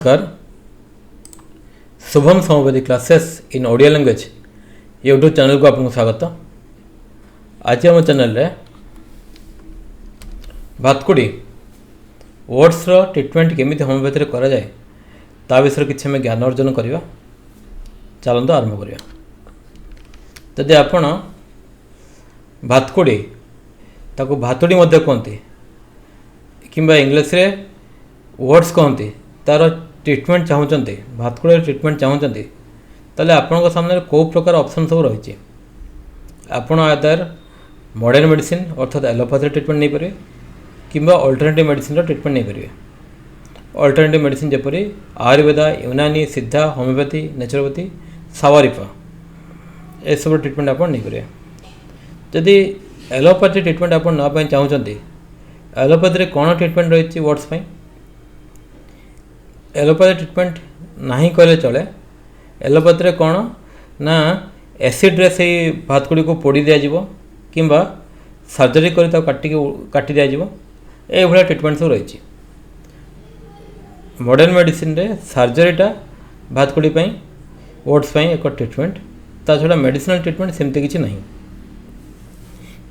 कर Shubham Samvedi classes in Odia language YouTube channel को आपको स्वागत। आज आम चैनल रे भातकुड़ी वर्ड्स रो ट्रीटमेंट केमिति होमियोपैथी करा जाए ता विषय किसी आम ज्ञान अर्जन करवा। चलते आरंभ करवा। जदि आपण भातकुड़ी ताको भातुड़ी मध्य कहते कि इंग्लिश रे वर्ड्स कहते तार ट्रीटमेंट चाहते भातकुड़ी ट्रीटमेंट चाहते ताले आपण सामने कौ प्रकार ऑप्शन सब रही। आपण आदर मॉडर्न मेडिसिन अर्थात एलोपैथी ट्रीटमेंट नहीं पारे किंबा अल्टरनेटिव मेडिसिन ट्रीटमेंट नहीं पारे। अल्टरनेटिव मेडिसिन जपरी आयुर्वेदा, यूनानी, सिद्धा, होमियोपैथी, नेचुरोपैथी, सावारिफा ए सब ट्रीटमेंट आप नहीं पारे। जदि एलोपैथी ट्रीटमेंट आप ना चाहते एलोपैथी कौन ट्रीटमेंट रही वर्ड्स पर एलोपैथी ट्रीटमेंट नहीं कहले चले। एलोपैथी कौन ना एसिड रे से भातकुड़ी को पोड़ी दिज्व कि सर्जरी कर काटी दिज्व ये ट्रीटमेंट सब रही। मॉडर्न मेडिसिन रे सर्जरीटा भातकुड़ी वर्ड्स एक ट्रीटमेंट ता छड़ा मेडिसिनल ट्रीटमेंट सेमती किसी नहीं।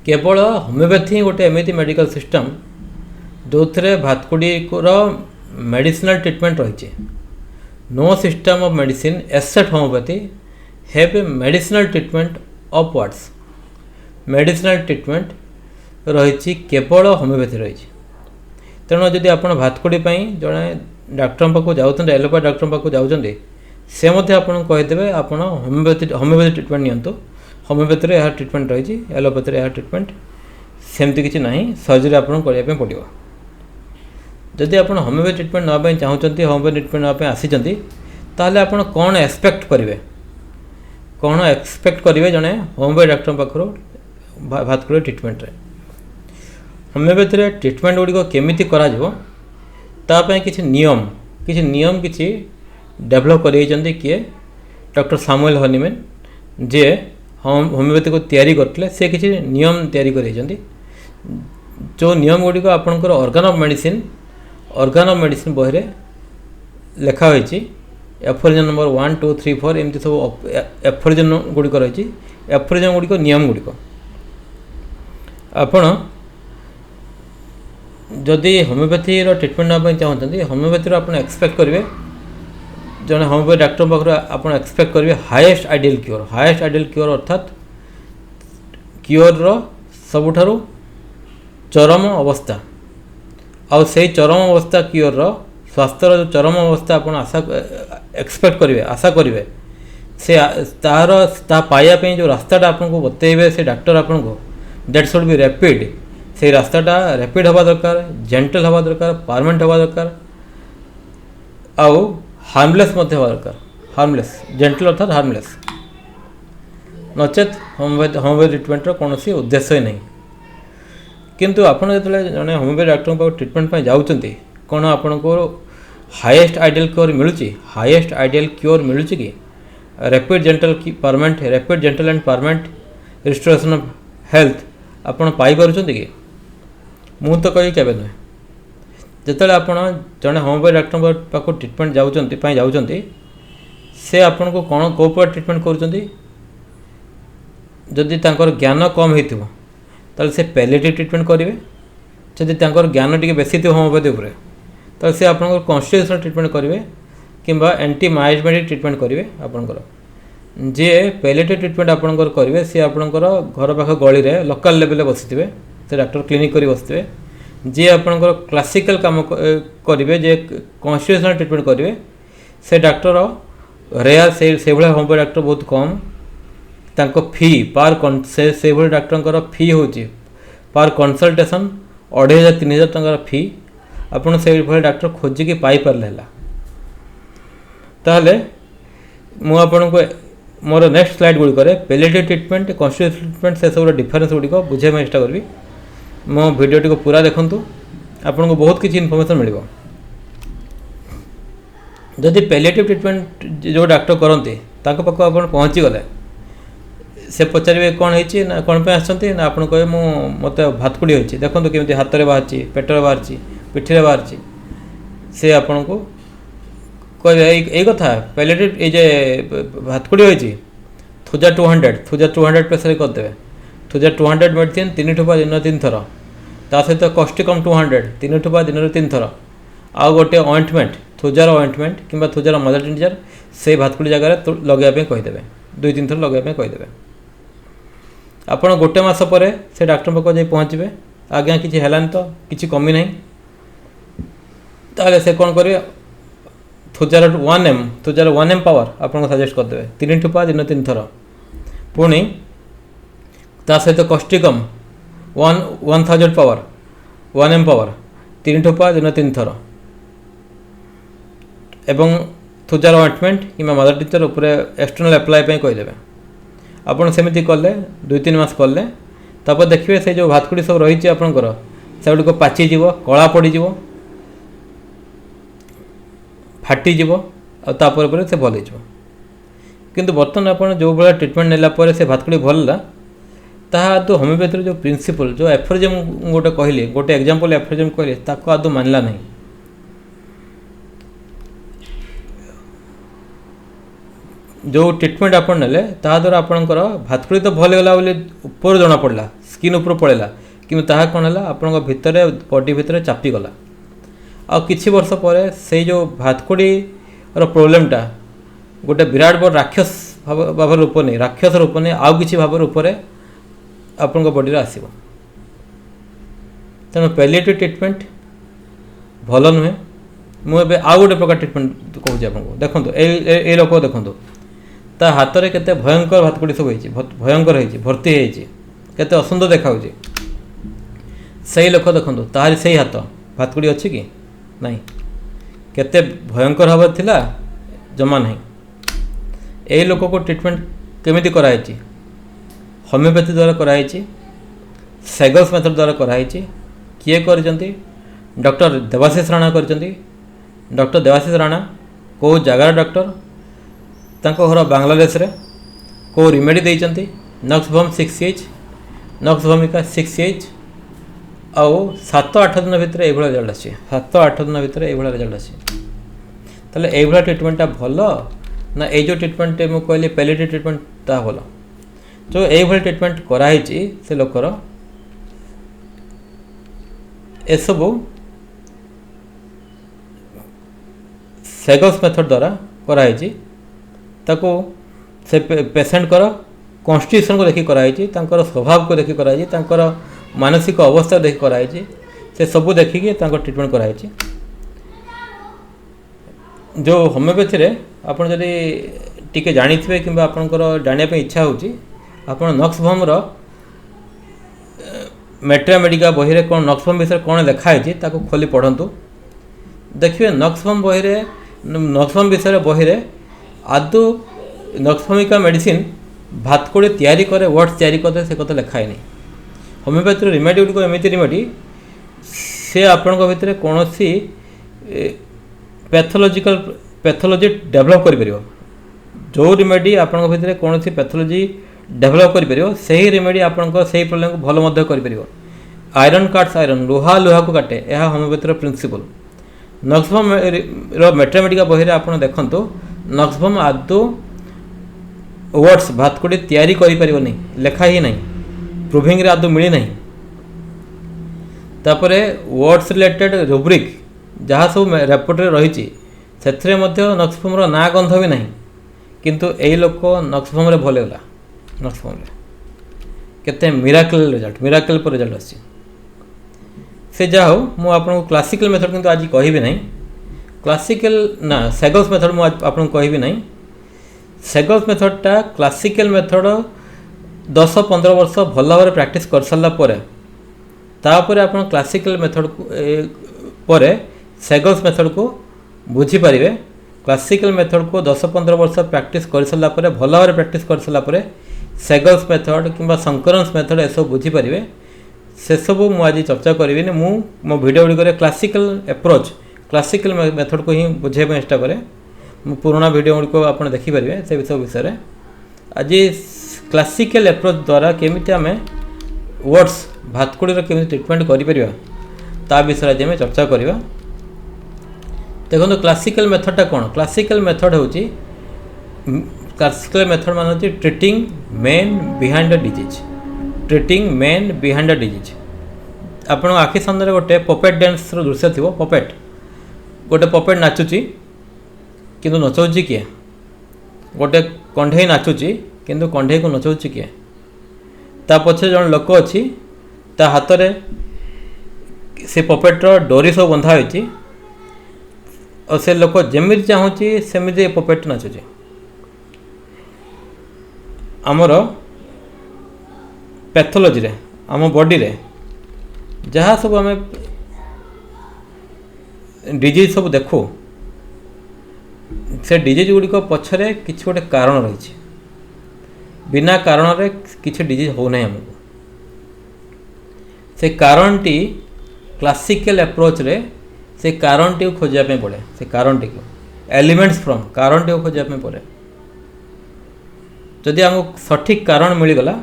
केवल होमियोपैथी गोटे एमती मेडिकल सिस्टम जो थे भातकुड़ी मेडिसिनल ट्रीटमेंट रही। No system of medicine except homeopathy have a medicinal treatment of words. Medicinal treatment रही केवल होमियोपैथी रही। तेणु जदि आप भातकुड़ी जड़े डाक्टर पाक जाते एलोपैथी डाक्टर पाक जाते से आपको कहीदेवे आप होमियोपैथी ट्रीटमेंट नियंतु। होमियोपैथी यह ट्रीटमेंट रही एलोपैथी यह ट्रीटमेंट सेमती किसी ना सर्जरी आपको करने पड़ो। जदि आप होमियोपैथी ट्रीटमेंट नापी चाहते होमियोपैथी ट्रीटमेंट नापी आसी ताहले आप कौन एक्सपेक्ट करेंगे जड़े होमियोपैथी डाक्टर पाखर भातकुड़ी ट्रीटमेंट रे। होमियोपैथी ट्रीटमेंट गुड़िक केमिति करा किसी नियम किसी डेभलप कर किए डॉक्टर सैमुअल हनीमैन जे होमियोपैथी को तैयारी करते से किसी नियम तैयारी कर जो नियम गुड़िक आपंकर ऑर्गन ऑफ मेडिसिन बही लिखाई एफोरिजम नंबर 1, 2, 3, 4 एमती सब एफोरिजम गुड़िक रही। एफोरिजम गुड़िक नियम गुड़िक आपण जदि होमियोपैथी ट्रीटमेंट नापी चाहते होमियोपैथी आप एक्सपेक्ट करेंगे जड़े होमियोपैथी डाक्टर पाखर आप एक्सपेक्ट करेंगे हाईएस्ट आइडियल क्योर अर्थात क्योर सबुठारु चरम अवस्था आउ से चरम अवस्था क्योर स्वास्थ्यर जो चरम अवस्था आप एक्सपेक्ट करेंगे आशा करेंगे से तार पाइबापी जो रास्ताटा आपको बतेबे से डाक्टर आपको दैट शुड बी रैपिड। से रास्ताटा रैपिड हवा दरकार, जेंटल हवा दरकार, परमानेंट हवा दरकार आउ हार्मलेस हवा दरकार। हार्मलेस जेंटल अर्थात हार्मलेस नचेत होमियोपैथी ट्रीटमेंट कौन उद्देश्य ही नहीं। किंतु आपड़ जो जड़े होमियोपैथी डाक्टर पाक ट्रीटमेंट जाऊँगी कौन आपको हाईएस्ट आइडियल क्योर मिलूँ हाईएस्ट आइडियल क्योर मिलूँ कि rapid gentle permanent rapid gentle and permanent restoration of health आपड़ पाइपर कि मु तो कही केवे नुहे। जिते आप जड़े होमियोपैथी डाक्टर पाक ट्रीटमेंट जाऊँगी से आपन को कौन कौ प्रकार ट्रीटमेंट करुँच जदि ज्ञान कम हो से पैलेटिव ट्रीटमेंट करेंगे। जदि ज्ञान टी बेसी थी होमियोपैथी उपरे तो से आप कन्स्टिट्यूशनल ट्रीटमेंट करेंगे कि एंटी माइजमेटिक ट्रीटमेंट करेंगे। आपंकर जे पैलेटिव ट्रीटमेंट आपंकर करेंगे सी आपंकर घर पाख गली में लोकल लेवल बसी से डाक्टर क्लिनिक कर बसते जे आपंकर क्लासिकल काम करेंगे जे कन्स्टिट्यूशनल ट्रीटमेंट करेंगे से डाक्टर रेयर से होमियोपैथी डाक्टर बहुत कम तांको फी पार से डाक्टर फी हूँ पार कनसल्टेशन 2500-3000 टंकार फी आपड़ से डाक्टर खोजिकी पाइपारे है। ताहले मुझे मोर नेक्स्ट स्लाइड गुड़िक पैलेटिव ट्रीटमेंट कन्स्टिट्यूशनल ट्रीटमेंट से सब डिफरेन्स गुड़िक बुझे चेष्टा करी। मो भिडियोटी को पूरा देखूँ आपको बहुत किसी इनफर्मेशन मिल। जदि पैलेटिव ट्रीटमेंट जो डाक्टर करते पाक आप पहुँची गले से पचारे कौन है ना कौन पे आसछन्ति ना आपन कहे मत भातकुड़ी होती देखो केमी हाथ में बाहर पेटर बाहर पिठी बाहर से आपन को କହିବେ ଏଇ କଥା ପ୍ୟାଲେଟିଭ ଏଇ ଯେ ଭାତକୁଡ଼ି ହୋଇଛି ଥୁଜା 200 ପ୍ରେସରେ କରିଦେବେ। ଥୁଜା 200 ମେଡ଼ିସିନ୍ 3 ଠୋପା ଦିନ 3 ଥର, ତା ସହିତ କଷ୍ଟିକମ୍ 200 3 ଠୋପା ଦିନରେ 3 ଥର, ଆଉ ଗୋଟେ ଅଏଣ୍ଟମେଣ୍ଟ ଥୁଜାର ଅଏଣ୍ଟମେଣ୍ଟ କିମ୍ବା ଥୁଜାର ମଦର ଟିଞ୍ଚର ସେଇ ଭାତକୁଡ଼ି ଜାଗାରେ ଲଗାଇବା ପାଇଁ କହିଦେବେ, 2-3 ଥର ଲଗାଇବା ପାଇଁ କହିଦେବେ। ଆପଣ ଗୋଟେ ମାସ ପରେ ସେ ଡାକ୍ତର ପାଖକୁ ଯାଇ ପହଞ୍ଚିବେ, ଆଜ୍ଞା କିଛି ହେଲାନି ତ, କିଛି କମି ନାହିଁ, ତାହେଲେ ସେ କ'ଣ କରିବେ ଥୁଜାର 1M ପାୱାର ଆପଣଙ୍କୁ ସଜେଷ୍ଟ କରିଦେବେ, 3 ଠୋପା ଦିନ 3 ଥର। ପୁଣି ତା ସହିତ କଷ୍ଟିକମ୍ 1000 ପାୱାର 1M ପାୱାର 3 ଠୋପା ଦିନ 3 ଥର, ଏବଂ ଥୁଜାର ଅଏଣ୍ଟମେଣ୍ଟ କିମ୍ବା ମଦର ଟିଞ୍ଚର ଉପରେ ଏକ୍ସଟର୍ନାଲ ଆପ୍ଲାଏ ପାଇଁ କହିଦେବେ। ଆପଣ ସେମିତି କଲେ 2-3 ମାସ କଲେ, ତାପରେ ଦେଖିବେ ସେ ଯେଉଁ ଭାତକୁଡ଼ି ସବୁ ରହିଛି ଆପଣଙ୍କର ସେଗୁଡ଼ିକ ପାଚିଯିବ, କଳା ପଡ଼ିଯିବ, ଫାଟିଯିବ, ଆଉ ତାପରେ ପରେ ସେ ଭଲ ହେଇଯିବ। କିନ୍ତୁ ବର୍ତ୍ତମାନ ଆପଣ ଯେଉଁ ଭଳିଆ ଟ୍ରିଟମେଣ୍ଟ ନେଲା ପରେ ସେ ଭାତକୁଡ଼ି ଭଲଲା, ତାହା ଆଦୌ ହୋମିଓପାଥିର ଯେଉଁ ପ୍ରିନ୍ସିପଲ୍ ଯେଉଁ ଏଫୋରିଜିମ୍ ମୁଁ ଗୋଟେ କହିଲି, ଗୋଟେ ଏକ୍ଜାମ୍ପଲ୍ ଏଫୋରିଜିମ୍ କହିଲି, ତାକୁ ଆଦୌ ମାନିଲା ନାହିଁ। ଯେଉଁ ଟ୍ରିଟମେଣ୍ଟ ଆପଣ ନେଲେ ତାହା ଦ୍ୱାରା ଆପଣଙ୍କର ଭାତକୁଡ଼ି ତ ଭଲ ହେଇଗଲା ବୋଲି ଉପରୁ ଜଣାପଡ଼ିଲା, ସ୍କିନ୍ ଉପରୁ ପଳେଇଲା, କିନ୍ତୁ ତାହା କ'ଣ ହେଲା ଆପଣଙ୍କ ଭିତରେ ବଡ଼ି ଭିତରେ ଚାପିଗଲା। ଆଉ କିଛି ବର୍ଷ ପରେ ସେଇ ଯେଉଁ ଭାତକୁଡ଼ିର ପ୍ରୋବ୍ଲେମଟା ଗୋଟେ ବିରାଟ ବଡ଼ ରାକ୍ଷସ ଭାବରେ ରୂପ ନେଇ, ରାକ୍ଷସ ରୂପ ନେଇ ଆଉ କିଛି ଭାବରେ ଉପରେ ଆପଣଙ୍କ ବଡ଼ିରେ ଆସିବ। ତେଣୁ ପ୍ୟାଲିଏଟିଭ୍ ଟ୍ରିଟମେଣ୍ଟ ଭଲ ନୁହେଁ। ମୁଁ ଏବେ ଆଉ ଗୋଟେ ପ୍ରକାର ଟ୍ରିଟମେଣ୍ଟ କହୁଛି ଆପଣଙ୍କୁ। ଦେଖନ୍ତୁ ଏଇ ଲୋକ ଦେଖନ୍ତୁ, ତା ହାତରେ କେତେ ଭୟଙ୍କର ଭାତକୁଡ଼ି ସବୁ ହେଇଛି, ଭୟଙ୍କର ହେଇଛି, ଭର୍ତ୍ତି ହେଇଛି, କେତେ ଅସୁନ୍ଦର ଦେଖାହେଉଛି। ସେଇ ଲୋକ ଦେଖନ୍ତୁ, ତାହାରି ସେଇ ହାତ ଭାତକୁଡ଼ି ଅଛି କି ନାହିଁ, କେତେ ଭୟଙ୍କର ଭାବରେ ଥିଲା, ଜମା ନାହିଁ। ଏଇ ଲୋକକୁ ଟ୍ରିଟମେଣ୍ଟ କେମିତି କରାହେଇଛି? ହୋମିଓପାଥି ଦ୍ୱାରା କରାହେଇଛି, ସେଗଲ୍ସ ମେଥଡ଼ ଦ୍ୱାରା କରାହେଇଛି। କିଏ କରିଛନ୍ତି? ଡକ୍ଟର ଦେବାଶିଷ ରାଣା କରିଛନ୍ତି। ଡକ୍ଟର ଦେବାଶିଷ ରାଣା କେଉଁ ଜାଗାର ଡକ୍ଟର? ତାଙ୍କ ଘର ବାଂଲାଦେଶରେ। କେଉଁ ରିମେଡ଼ି ଦେଇଛନ୍ତି? ନକ୍ସଭମ୍ 6H, ନକ୍ସଭମିକା 6H, ଆଉ 7-8 ଦିନ ଭିତରେ ଏଇଭଳିଆ ରେଜଲ୍ଟ ଆସିଛି। 7-8 ଦିନ ଭିତରେ ଏଇଭଳିଆ ରେଜଲ୍ଟ ଆସିଛି। ତାହେଲେ ଏଇଭଳିଆ ଟ୍ରିଟମେଣ୍ଟଟା ଭଲ ନା ଏଇ ଯେଉଁ ଟ୍ରିଟମେଣ୍ଟ ମୁଁ କହିଲି ପ୍ୟାଲିଏଟିଭ୍ ଟ୍ରିଟମେଣ୍ଟ ତାହା ଭଲ? ଯେଉଁ ଏଇଭଳି ଟ୍ରିଟମେଣ୍ଟ କରାହେଇଛି ସେ ଲୋକର, ଏସବୁ ସେଗଲ୍ସ ମେଥଡ଼ ଦ୍ୱାରା କରାହେଇଛି। ତାକୁ ସେ ପେସେଣ୍ଟଙ୍କର କନଷ୍ଟିଟ୍ୟୁସନକୁ ଦେଖି କରାହେଇଛି, ତାଙ୍କର ସ୍ୱଭାବକୁ ଦେଖି କରାହେଇଛି, ତାଙ୍କର ମାନସିକ ଅବସ୍ଥାକୁ ଦେଖି କରାହେଇଛି। ସେ ସବୁ ଦେଖିକି ତାଙ୍କ ଟ୍ରିଟମେଣ୍ଟ କରାହେଇଛି। ଯେଉଁ ହୋମିଓପାଥିରେ ଆପଣ ଯଦି ଟିକେ ଜାଣିଥିବେ କିମ୍ବା ଆପଣଙ୍କର ଜାଣିବା ପାଇଁ ଇଚ୍ଛା ହେଉଛି, ଆପଣ ନକ୍ସଭମ୍ର ମେଟ୍ରାମେଡ଼ିକା ବହିରେ କ'ଣ ନକ୍ସଭମ୍ ବିଷୟରେ କ'ଣ ଲେଖା ହେଇଛି ତାକୁ ଖୋଲି ପଢ଼ନ୍ତୁ। ଦେଖିବେ ନକ୍ସଭମ୍ ବହିରେ, ନକ୍ସଭମ୍ ବିଷୟରେ ବହିରେ ଆଦୌ ନକ୍ସଭମିକା ମେଡ଼ିସିନ୍ ଭାତକୁଡ଼ି ତିଆରି କରେ, ୱାର୍ଡ଼ସ୍ ତିଆରି କରେ, ସେ କଥା ଲେଖା ହେଇନି। ହୋମିଓପାଥିର ରିମେଡ଼ି ଗୁଡ଼ିକ ଏମିତି ରିମେଡ଼ି, ସେ ଆପଣଙ୍କ ଭିତରେ କୌଣସି ପ୍ୟାଥୋଲୋଜି ଡେଭଲପ୍ କରିପାରିବ। ଯେଉଁ ରିମେଡ଼ି ଆପଣଙ୍କ ଭିତରେ କୌଣସି ପ୍ୟାଥୋଲୋଜି ଡେଭଲପ୍ କରିପାରିବ, ସେହି ରିମେଡ଼ି ଆପଣଙ୍କ ସେହି ପ୍ରୋବ୍ଲେମକୁ ଭଲ ମଧ୍ୟ କରିପାରିବ। ଆଇରନ୍ କାଟ୍ସ ଆଇରନ୍, ଲୁହାକୁ କାଟେ, ଏହା ହୋମିଓପାଥିର ପ୍ରିନ୍ସିପଲ୍। ନକ୍ସଭମ୍ର ମେଟ୍ରାମେଡ଼ିକା ବହିରେ ଆପଣ ଦେଖନ୍ତୁ, ନକ୍ସଭମ୍ ଆଦୌ ୱାର୍ଡ଼ସ୍ ଭାତକୁଡ଼ି ତିଆରି କରିପାରିବନି, ଲେଖା ହିଁ ନାହିଁ, ପ୍ରୁଭିଂରେ ଆଦୌ ମିଳିନାହିଁ। ତାପରେ ୱାର୍ଡ଼ସ୍ ରିଲେଟେଡ୍ ରୁବ୍ରିକ୍ ଯାହା ସବୁ ରେପୋର୍ଟରେ ରହିଛି, ସେଥିରେ ମଧ୍ୟ ନକ୍ସଭମ୍ର ନାଁ ଗନ୍ଧ ବି ନାହିଁ। କିନ୍ତୁ ଏଇ ଲୋକ ନକ୍ସଭମ୍ରେ ଭଲ ହେଲା। ନକ୍ସଭମ୍ରେ କେତେ ମିରାକଲ୍ ପରେ ରେଜଲ୍ଟ ଆସିଛି। ସେ ଯାହା ହଉ, ମୁଁ ଆପଣଙ୍କୁ କ୍ଲାସିକାଲ୍ ମେଥଡ଼ କିନ୍ତୁ ଆଜି କହିବି ନାହିଁ। କ୍ଲାସିକାଲ୍ ନା ସେଗଲ୍ସ ମେଥଡ଼ ମୁଁ ଆପଣଙ୍କୁ କହିବି ନାହିଁ। ସେଗଲ୍ସ ମେଥଡ଼ଟା କ୍ଲାସିକାଲ୍ ମେଥଡ଼ 10-15 ବର୍ଷ ଭଲ ଭାବରେ ପ୍ରାକ୍ଟିସ୍ କରିସାରିଲା ପରେ, ତାପରେ ଆପଣ କ୍ଲାସିକାଲ୍ ମେଥଡ଼କୁ ପରେ ସେଗଲ୍ସ ମେଥଡ଼କୁ ବୁଝିପାରିବେ। କ୍ଲାସିକାଲ୍ ମେଥଡ଼କୁ 10-15 ବର୍ଷ ପ୍ରାକ୍ଟିସ୍ କରିସାରିଲା ପରେ, ଭଲ ଭାବରେ ପ୍ରାକ୍ଟିସ୍ କରିସାରିଲା ପରେ ସେଗଲ୍ସ ମେଥଡ଼ କିମ୍ବା ସଂକରନ୍ସ ମେଥଡ଼ ଏସବୁ ବୁଝିପାରିବେ। ସେସବୁ ମୁଁ ଆଜି ଚର୍ଚ୍ଚା କରିବିନି। ମୁଁ ମୋ ଭିଡ଼ିଓ ଗୁଡ଼ିକରେ କ୍ଲାସିକାଲ୍ ଆପ୍ରୋଚ୍, କ୍ଲାସିକାଲ୍ ମେଥଡ଼କୁ ହିଁ ବୁଝାଇବା ପାଇଁ ଚେଷ୍ଟା କରେ। ମୁଁ ପୁରୁଣା ଭିଡ଼ିଓ ଗୁଡ଼ିକ ଆପଣ ଦେଖିପାରିବେ ସେ ବିଷୟରେ। ଆଜି କ୍ଲାସିକାଲ୍ ଆପ୍ରୋଚ୍ ଦ୍ୱାରା କେମିତି ଆମେ ୱାର୍ଡ଼ସ୍ ଭାତକୁଡ଼ିର କେମିତି ଟ୍ରିଟମେଣ୍ଟ କରିପାରିବା ତା ବିଷୟରେ ଆଜି ଆମେ ଚର୍ଚ୍ଚା କରିବା। देखो क्लासिकल मेथडटा कौन क्लासिकल मेथड हूँ क्लासिकल मेथड मान हूँ treating man behind the disease treating man behind the disease आपण आखि सामने गोटे पपेट डांस दृश्य थी पपेट गोटे पपेट नाचुची किंतु नचाऊँच किए गोटे कंढे नाचुची किंतु कंढे को नचाऊँच किए ता पछे जन लोक अच्छी ता हाथ में से पपेट्र डोरी सब बंधा होती और से लोक जमी चाहूँगी सेमती पपेट नाचुची आमर पैथोलॉजी रे आम बॉडी रे जहाँ सब आम डिजीज सब देखू से डिजीज गुड़िक पछरे किसी गोटे कारण रही बिना कारण रे किसी डिजीज हो ना आमको से कारण टी क्लासिकल अप्रोच रे से कारण टी खोजापी पड़े से कारण टी को एलिमेंट्स फ्रॉम कारण टी खोजापी पड़े जदि आमको सठिक कारण मिलगला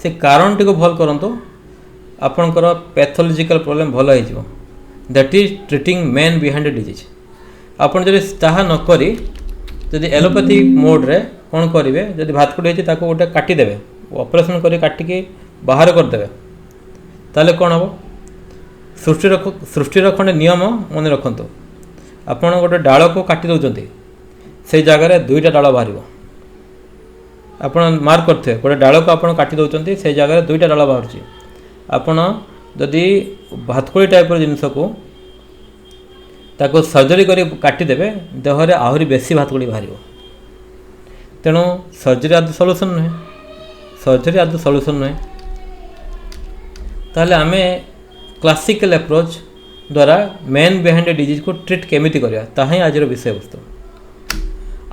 से कारण टी को भल करंतु आपणकर पैथोलॉजिकल प्रोब्लेम भल हो that is treating man behind the disease आपन जदि ताहा न करी जदि एलोपैथी मोड रे कौन करेंगे जदि भातकुड़ी होती गोटे काटिदेवे ऑपरेशन कर काटिकी बाहर करदे ताले कौन हम सृष्टिर खंडे नियम मन रखु आपड़ गोटे डाल को काटी दौरान से जगार दुईटा डाल बाहर आप मार्क करते गोटे डाल को आप काटी दौरान से जगार दुईटा डाल बाहर आपड़ जदि भातकुड़ी टाइप जिनस को ताको सर्जरी कर काटिदेवे देहरे आहरी बेसी भातकुड़ी बाहर तेणु सर्जरी आदि सल्यूशन नुहे सर्जरी आदि सल्यूशन नुहे ताहले आमे क्लासिकल अप्रोच द्वारा मेन बिहाइंड द डिजीज को ट्रीट केमिति करवा ताही आज विषय वस्तु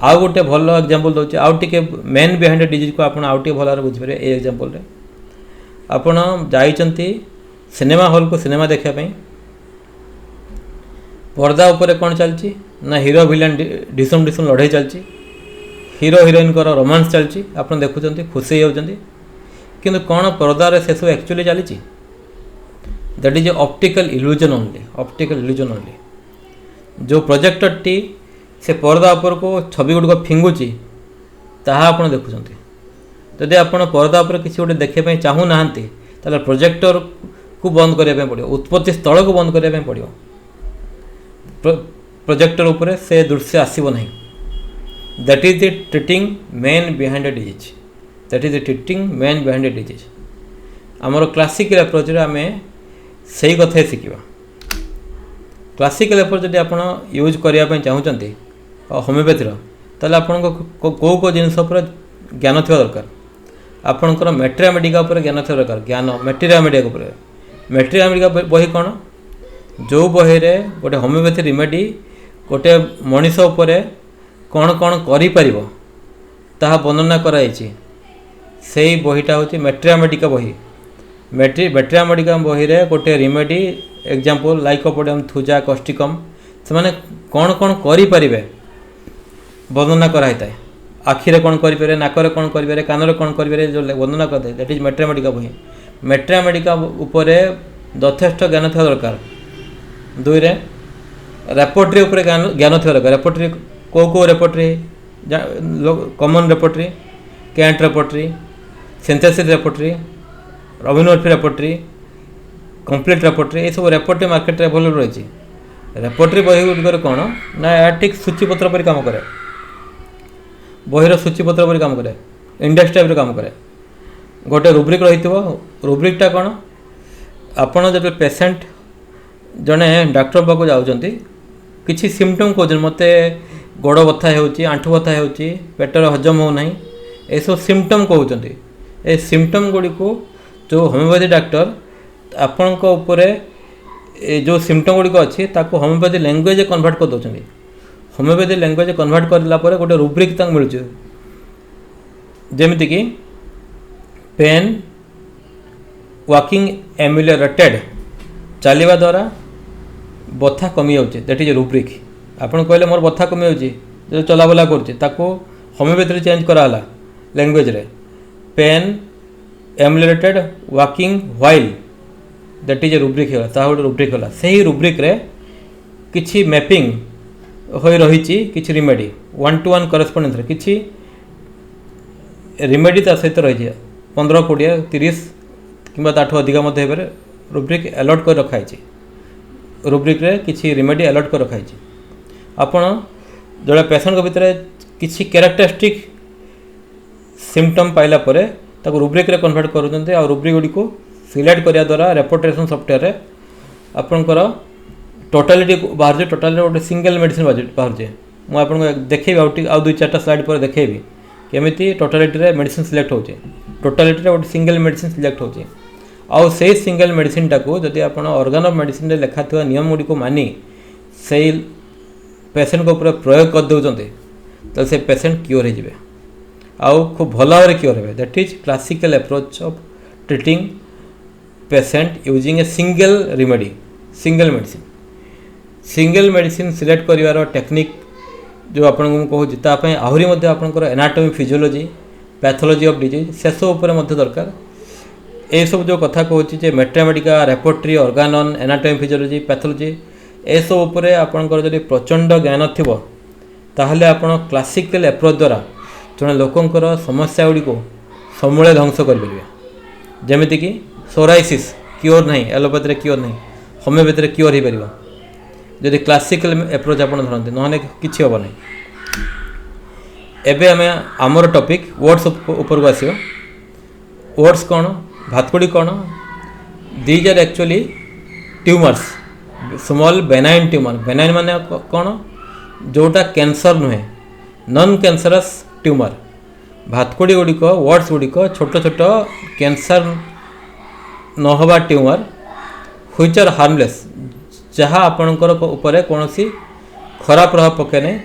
आउ गोटे भल एग्जांपल दउछि आउ टिके मेन बिहाइंड द डिजीज को आपण आउ टिके भल बुझिपारे ए एग्जांपल रे आपण जाइचंती सिनेमा हॉल को सिनेमा देखा पई पर्दा उपरे कौन चलती ना हीरो विलेन डिसम डिसम लड़ाई चलती हीरो हिरोइन को रोमांस चलती आप देखुं खुशी होती किंतु कौन पर्दा रे से सब एक्चुअली चली that is optical illusion only जो प्रोजेक्टर टी से पर्दा उपर को छवि गुड़िक फिंगुची ताहा आप देखुं जदि आप पर्दा उपर किसी गोटे देखा चाहू ना ताले प्रोजेक्टर को बंद करने पड़ो उत्पत्ति स्थल को बंद करने पड़ो प्रोजेक्टर उपरे से दृश्य आसब नहीं that is the treating man behind the disease that is the treating man behind the disease आमर क्लासिकल अप्रोच रे आमे सही कथा शिखा क्लासिकल अप्रोच जब आप यूज करने चाहते होमियोपैथीर ताले आपन को जिनस ज्ञान थी दरकार आपणकर मेटेरिया मेडिका ज्ञान थी दरकार ज्ञान मेटेरिया मेडिका बही कौन जो बही रे गोटे होमियोपैथी रिमेडी गोटे मनीष उपर कौन कौन करि ताहा वर्णना कराई से बहीटा हूँ मेटेरिया मेडिका बही मेटेरिया मेडिका बही रे गोटे रिमेडी एग्जांपल लाइकोपोडियम थुजा कस्टिकम से माने कौन कौन करें वर्णना कराई था आखिरे कौन करें नाकरे कौन करें कानरे कौन करें जो वर्णना करते दैट इज मेटेरिया मेडिका बही मेटेरिया मेडिका उपर यथेष्ट ज्ञान था दरकार दुई रे रेपोर्टरी उपर ज्ञान थी दरकार रेपोर्टरी को रेपोर्टरी कॉमन रेपोर्टरी कैंट रेपोर्टरी सिंथेसिस रेपोर्टरी अभिनोर्फी रेपोर्टरी कंप्लीट रेपोर्टरी ये सब रेपोर्टरी मार्केट अवेलेबल रही रेपोर्टरी बही गुड़िक कौन ना ठीक सूचीपत्र पर काम करे बहीर सूचीपत्र पर काम करे इंडेक्स टाइप काम करे गोटे रुब्रिक रही रुब्रिकटा कौन आपड़ जब पेसेंट जड़े डाक्टर पाक जाऊँगी किसी सिम्पटम कौन मत गोड़ बथा आंठू बथा पेटर हजम हो नहीं ये सब सिम्पटम कहते ये सिम्पटम गुड़ी को जो होमियोपैथी डाक्टर आपण जो सिम्पटम गुड़िक अच्छी होमियोपैथी लैंग्वेज कन्वर्ट कर दौरान होमियोपैथी लैंग्वेज कन्वर्ट करला गोटे रुब्रिक मिलूँ जमीक पेन वॉकिंग एम्यूलरेटेड चलवा द्वारा बथा कमी जाऊँगी दैट इज रुब्रिक आपन कहले मोर बथा कमी जाऊँगी जो चलाबला कर होमियोपैथी चेंज कराला लैंग्वेज रे pain ameliorated walking while that is rubric है गोटे रुब्रिक है से ही रुब्रिक रे किछि मैपिंग हो रही किसी रिमेडी 1-to-1 करेस्पॉन्डेंस किसी रिमेडी ता सहित रही 15-20-30 कि ताठू अधिक रुब्रिक अलॉट कर रखाई रुब्रिक रे किसी रिमेडी अलॉट कर रखाई आपण जो पेशेंट को भितर किसी कैरेक्टरिस्टिक सिम्पटम पाइला परे ताको रुब्रिक रे कन्वर्ट करूँ आ रुब्रिक गुड़ी को सिलेक्ट करने द्वारा रेपोर्टेशन सॉफ्टवेयर रे आपणकर टोटालिटी बाहर टोटाली गोटे सिंगल मेडिसिन बाहर मुझे आपको देखी आउ 2-4 स्लाइड पर देखी केमी टोटालिटी रे मेडिसिन सिलेक्ट हो टोटालिटी रे गोटे सिंगल मेडिसिन सिलेक्ट हो आउ से सिंगल मेडिसिन टाको जदि आप ऑर्गन ऑफ मेडिसिन रे लिखा था नियम गुड़ी को मानी से पेशेंट को पूरा प्रयोग कर दौरान तो से पेशेंट क्योर हो आउ खूब भल भाव क्योर हे that is classical approach of treating patient using a single remedy single medicine select करिवार टेक्निक जो आपको कहूँ तापाई आहरी आपंकर anatomy physiology pathology of disease से सब दरकार ये सब जो कथा कहूँ मैथमेटिका repertory organon anatomy physiology pathology ये सब उपरे आपंकर जब प्रचंड ज्ञान थी ताहले आपण क्लासिकल एप्रोच द्वारा जड़े लोकंकर समस्या गुड़ी को समूले ध्वंस करेंगे जमीक सोराइसिस क्योर नहीं एलोपैथी क्योर नहीं होमियोपैथी क्योर हो पार जदि क्लासिकल एप्रोच आप धरते ना कि हम ना एबे आमे आमर टॉपिक वर्ड्स ऊपर को आसो वर्ड्स कौन भातकुड़ी कौन these are actually tumours small benign tumour benign माने कौन जोटा कैंसर नुहे नॉन कैंसरस ट्यूमर भातकुड़ी गुड़िक वर्ड्स गुड़िक छोट छोट कैंसर नहबा ट्यूमर व्हिच आर हार्मलेस जहाँ आपणकर उपरे कौन खराब प्रभाव पके नहीं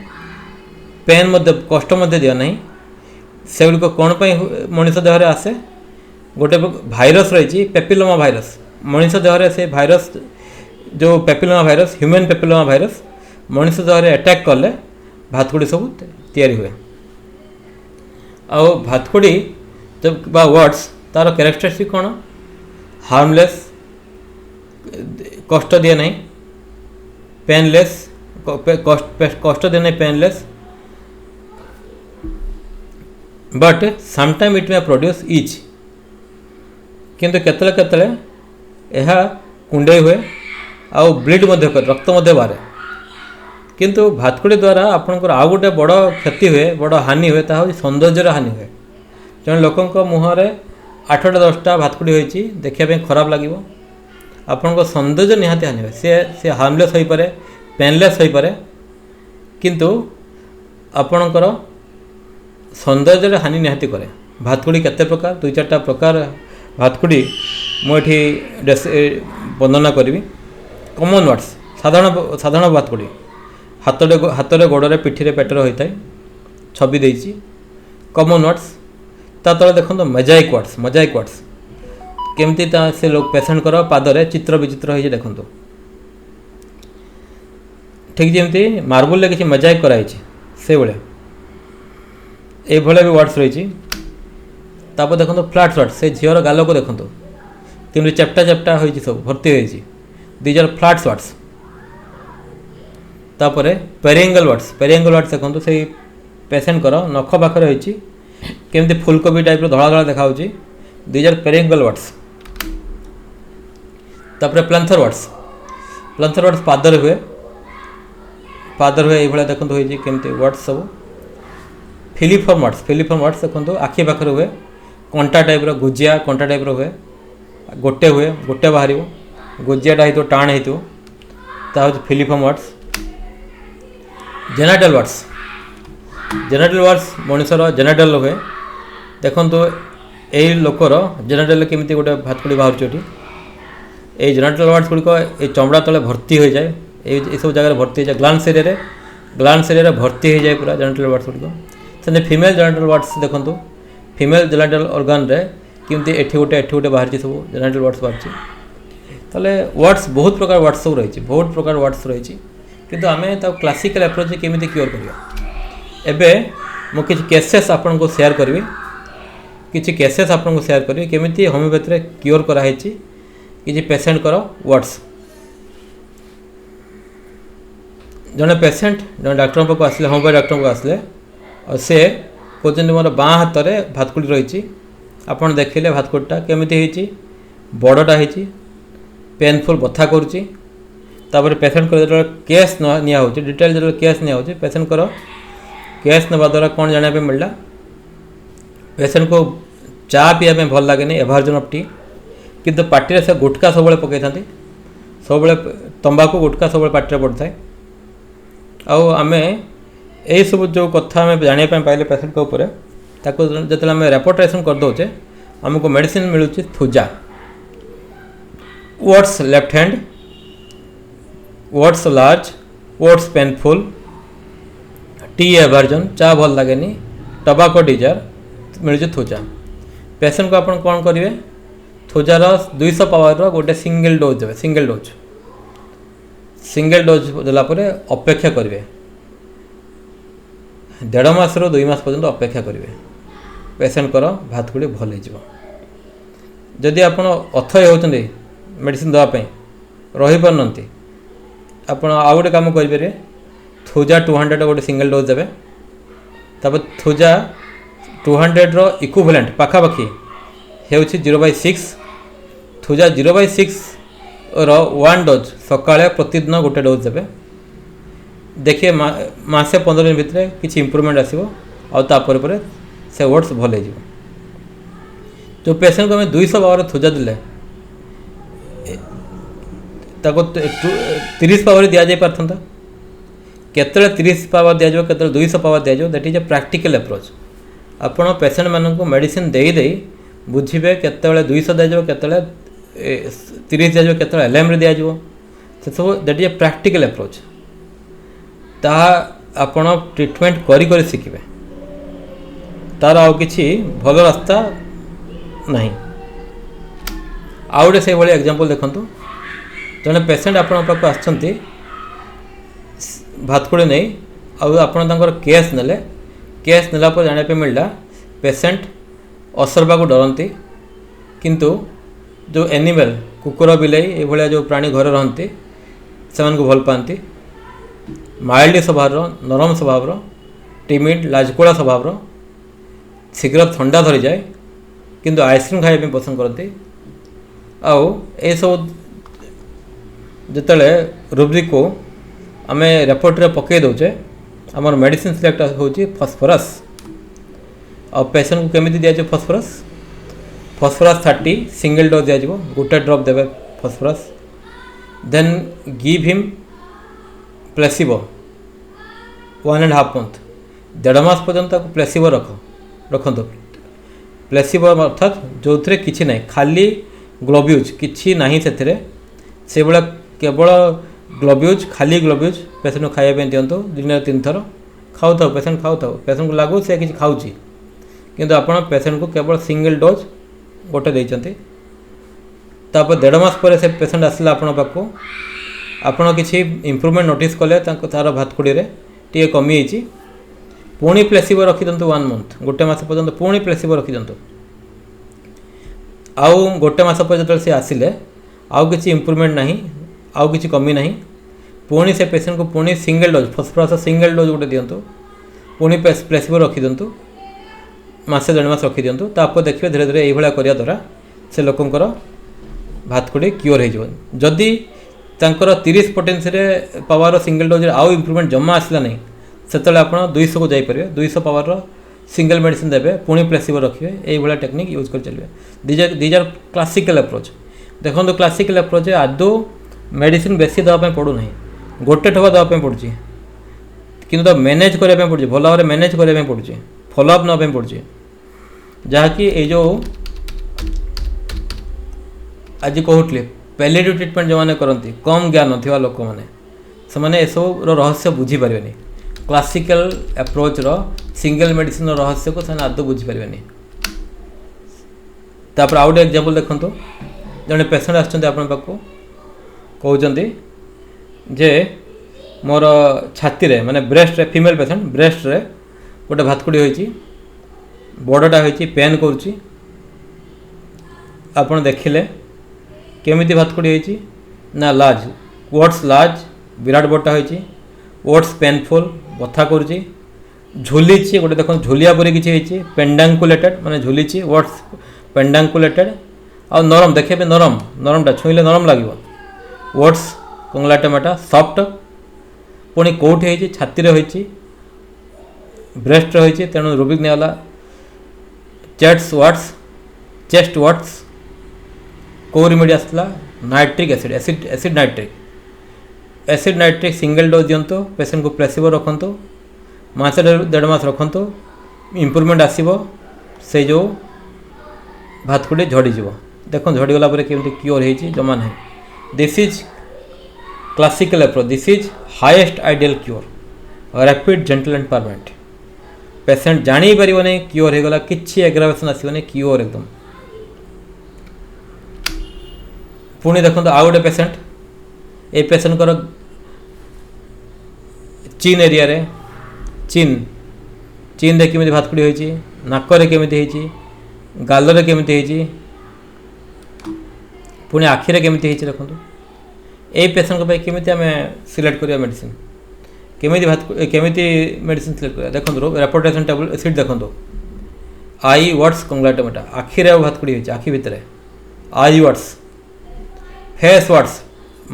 पेन मध्य कष्ट मध्य दिया नहीं से गुड़िक कौन मनीष देहरे आसे गोटे भाइरस रही पेपिलोमा भाइरस मनीष देहरे से भाइरस जो papilloma virus human papilloma virus मनीष देहरे अटैक कले भातकुड़ी सब तैयारी हुए आ भातकुड़ी जब बा वर्ड्स तार कैरेक्टरिस्टिक कौन हार्मलेस कष्ट दिए नहीं पेनलेस कष्ट दिए नहीं painless but sometime it may produce etch किंतु केतले केतले यह कुंडे हुए आउ ब्लीड मध्य कर रक्त मध्य बाहर किंतु भातकुड़ी द्वारा आपंकर आउ गोटे बड़ क्षति हुए बड़ हानि हुए ता सौंदर्यर हानि हुए जन लोकों मुहर 8टा 10टा भातकुड़ी होती देखापी खराब लगे आपण सौंदर्य निहाती हानि हुए सी हार्मलेस हो पारे पेनलेस हो पारे किंतु आपणकर सौंदर्य हानि निहाती करे भातकुड़ी केते प्रकार 2-4टा प्रकार भातकुड़ी मुझे वर्णना करी कॉमन वर्ड्स साधारण भातकुड़ी हाथ गोड़े पिठी पेटर होता है छवि देती कॉमन वर्ड्स ता तले देखो मोजाइक वर्ड्स केमती से लोग पेशेंट कर पादरे चित्र विचित्र हो देखो ठीक जमी मार्बल किसी मोजाइक कराई से भाया ये भी वर्ड्स रही तापर देखो फ्लैट वर्ड्स से झीर गाल को देखो केमती चेप्टा चेप्टा हो सब भर्ती हो दीज आर फ्लैट वर्ड्स तापर पेरिएंगल वर्ड्स देखो से पेशेंट कर नख पाखे रही केमती फुलकोबी टाइप धड़ा धड़ा देखा दीज आर पेरिएंगल वर्ड्स तापर प्लांथर वर्ड्स पादर हुए ये देखो केमती वर्ड्स सब फिलिफॉर्म वर्ड्स देखो आखि पाखे हुए कंटा टाइप गुजिया कंटा टाइप हुए गोटे बाहर गुजियाटा हो टाण हो फिलिफॉर्म वर्ड्स जेनाटल वर्ड्स मनुष्यर जेनाटल हुए देखो यही लोकर जेनाटल केमती गोटे भातकुड़ी बाहर ये जेनाटल वर्ड्स गुड़िक ये चमड़ा तले भर्ती हो जाए ये सब जगह भर्ती हो जाए ग्लांस एरिया भर्ती हो जाए पूरा जेनाटल वर्ड्स गुड़िक से फीमेल जेनाटल वर्ड्स देखो फीमेल जेनाटल ऑर्गन रे केमती एठी गोटे बाहर सब जेनाटल वर्ड्स बाहर ताले वर्ड्स बहुत प्रकार वर्ड्स सब रही बहुत प्रकार वर्ड्स रही किंतु आमे क्लासिकल एप्रोच केमी क्योर करवा एवं मुझे केसेस आपन को शेयर करी किसी केसेस आपन को शेयर करी केमी होमियोपैथी क्योर कराई किसी पेशेंट कर वर्ड्स जड़े पेसेंट जड़े डाक्टर पाक आसले होमियोपैथी डाक्टर पाक आसले और से कहते मोर बाँ हाथ में भातकुड़ी रही आपड़ देखिले भातकुड़ीटा केमी बड़टा हो पेनफुल बथा करुच्ची पेसेंट को जो केस निया डिटेल जो केस निया पेसेंट को केस नवा द्वारा कौन जाना मिलला पेसेंट को चा पीवा भल लगे एवर्जन ऑफ टी किंतु पार्टी से गुटका सब पकई था सब तंबाकू गुटका सब पार्टी पड़ता है आम यही सब जो कथा आम जाना पाइले पेसेंट उपर जो आम रेपोर्टेशन करदे आमको मेडिसिन मिलूँ thuja words left hand words large words painful T aversion चा भल लगे टबाको डिजायर मिलूँ थुजा पेसेंट को आपन कौन करेंगे थुजार 200 पावर गोटे सिंगल डोज देवे सिंगल डोज देलापर अपेक्षा करेंगे 1.5 मास रू 2 मास पर्यंत अपेक्षा करेंगे पेसेंट को भातकुड़ी भल हो जदि आप अथय होती मेडिसिन देवाई रही पारती आप आउ गोटे कम करेंगे थुजा 200 गोटे सिंगल डोज देवे तब थुजा 200 रो इक्विवेलेंट पाखापाखि हो 0/6 थुजा 0/6 रो 1 डोज सकाळे प्रतिदिन गोटे डोज देवे देखिए मासे 15 दिन भितर किसी इम्प्रूवमेंट आसो आपर से वर्ड्स भल हो जो पेसेंट को 200 पावर थुजा देले 30 पावर दि जा पारता केतले 30 पावर दिया केतले 200 पावर दिया that is a practical approach आपण पेसेंट मानक मेडिसिन दे बुझे केतले 200 दिज्व केतले 30 दिज्व केतले एलएम दिज्व से सब that is a practical approach ता आपण ट्रीटमेंट करी करी शिखिबे तार आउ किछि भल रास्ता नहीं आउ गोटे से भाई एग्जांपल देखंतु जने पेसेंट आपण पाक आछंती भातकुड़ी नहीं आपर केस नेले केस नेला पर जाना पे मिलला पेसेंट असरबा को डरती किंतु जो एनिमल कुकुर बिलाई ये भाया जो प्राणी घर रहती से भल पाती माइल्ड स्वभाव नरम स्वभाव टिमिड लाजकुड़ा स्वभाव शीघ्र ठंडा धरी जाए किंतु आइसक्रीम खाया पसंद करती आउ ये सब जिते रुब्रिक को आम रेपोर्ट रे पकई दौचे आमर मेडिसिन सिलेक्ट होची फॉस्फोरस और पेसेंट को केमी दिया फॉस्फोरस 30 सिंगल डोज दिया गोटे ड्रॉप देवे phosphorus then give him placebo 1.5 month 1.5 मास पर्यंत प्लेसिबो रखु प्लेसिबो अर्थात जो थे किसी ना खाली ग्लोब्यूज किसी ना से भाया केवल ग्लोब्यूज खाली ग्लोब्यूज पेसेंट को खाया दिंतु दिन 3 थर खाऊ था पेसेंट पेसेंट को लगू से किसी खाऊँ किंतु आप पेसेंट को केवल सिंगल डोज गोटे देते तापर 1.5 मास पर से पेसेंट आसला आपण पाक आपड़ किसी इम्प्रूवमेंट नोटिस कले तार भातकुड़ी टे कमी पुणी प्लेसिबो रखी दिंतु 1 मंथ गोटे मास पर्यंत पुणी प्लेसिबो रखी दिंतु आउ गोटे मास पर जो सी आसिले आउ किसी इम्प्रूवमेंट नहीं आउ किसी कमी नहीं पुणी से पेसेंट को पुणी single dose phosphorus single dose गोटे दिंतु पुणी प्लेसिबो रखी दिंतु मासे 1.5 मास रखी दिंतु तापर देखिए धीरे धीरे ये करिया द्वारा से लोकंकर भातकुड़ी क्योर हो जदि 30 पोटेंसी पावर सिंगल डोज आउ इम्प्रूवमेंट जमा आसला नहीं से आप 200 को जापर 200 पावर सिंगल मेडिसिन देवे पुणी प्लेसिबो रखिए ये टेक्निक यूज कर चलिए दीज आर क्लासिकल अप्रोच देखो क्लासिकल अप्रोच आदौ मेडिसिन बेसी देवाई पड़ूना गोटे ठोपा देवाई पड़ुची कि मैनेज करने पड़े भल भाव मैनेज करने पड़ुची फॉलोअप नापी पड़ुची जहाँकि ये जो आज कहूली पैलेटिव ट्रीटमेंट जो मैंने करती कम ज्ञान थी लोक मैंने से सब रहस्य बुझीपारे क्लासिकल अप्रोच सिंगल मेडिसिन रहस्य को से आदौ बुझीपारे तापर आउ गोटे एग्जांपल देखो जड़े पेसेंट आसछन्ते आपन पाखु कहउछन्ती जे मोर छाती रे माने ब्रेस्ट रे फीमेल पेसेंट ब्रेस्ट रे गोटे भातकुड़ी होईची बड़टा होईची पेन करूची आपन देखिले केमिति भातकुड़ी होईची ना लार्ज वर्ड्स लार्ज विराट बड़टा होईची व्हाट्स पेनफुल बथा करुच्ची झुलीची गोटे देख झुलिया परी किसी पेंडांकुलेटेड माने झुलीची व्हाट्स पेंडांकुलेटेड आ नरम देखिए नरम नरमटा छुईले नरम लगे व्हाट्स कंगलाटोमाटा सॉफ्ट पुणी कौटी होती छाती होती ब्रेस्ट रही तेणु रूबिक निगला चेस्ट व्हाट्स कौ रिमेडी आसला nitric acid acid nitric single dose दिंतु पेसेंट को प्लेसिबो रखु मास 1.5 मास रखु इम्प्रूवमेंट आसो से जो भातकुड़ी झड़ीज देख झड़ीगला केमती क्योर हो जमा ना this is classical approach this is highest ideal cure rapid gentle and permanent patient जानी पारिबो नहीं क्योर हो गला किछि एग्रावेशन आसीबो नहीं क्योर एकदम पुणी देखो आउ गोटे पेसेंट ए पेसेंट कर चीन एरिया रे चीन रे केमिति भातकुड़ी होईची नाकरे केमिति होईची गालरे केमिति होईची पुणी आखिरे केमिति होईची देखंतु ए पेसेंट को केमिति आमे सिलेक्ट करिया मेडिसिन केमिति मेडिसिन सिलेक्ट करिया देखंतु रेपोर्टेशन टेबल सीट देखंतु आई व्हाट्स कंग्लाटोमाटा आखिरे भातकुड़ी होईची आखि भितरे आई व्हाट्स फेस व्हाट्स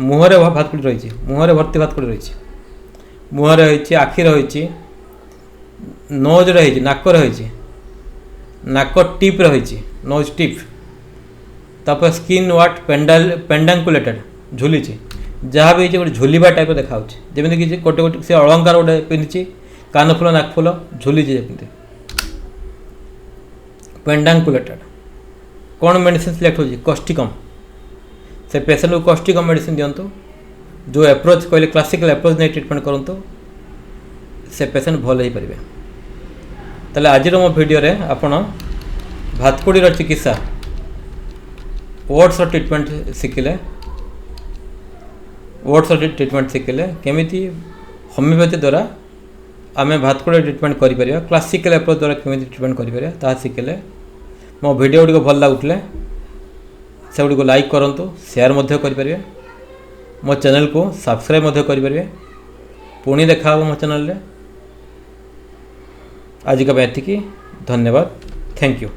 मुहरे भातकुड़ी रही मुहरे भर्ती भातकुड़ी रही मुहरे होईची आखिरे होईची नोज रही नाक रही नाक टिप रही नोज टिप तापर स्किन व्हाट पेंडांकुलेटेड झुली जहाँ भी गोटे झुलवा टाइप देखा जमी कि गोटे गोटे से अलंकार गोटे पिंधि कानफुल नाकफुल झुली जमी पेंडांकुलेटेड कौन मेडिसिन सिलेक्ट हो कॉस्टिकम से पेसेंट को कॉस्टिकम मेडिसिन दिंतु जो एप्रोच कहले क्लासिकल एप्रोच नहीं ट्रीटमेंट करूँ से पेसेंट भल हो पारे ताले आज मो वीडियो रे आपण भातकुड़ी चिकित्सा ओट्स ट्रीटमेंट शिखिले ओट्स ट्रीटमेंट शिखिले केमिति होमियोपैथी द्वारा आम भातकुड़ी ट्रीटमेंट करें क्लासिकल एप्रोच द्वारा केमिति ट्रीटमेंट करें शिखिले मो वीडियो गुड़िक भल लगुले से गुड़िक लाइक करूँ शेयर करें मो चैनल को सब्सक्राइब करें पुणी देखा मो चैनल आज का एतिकी धन्यवाद थैंक यू।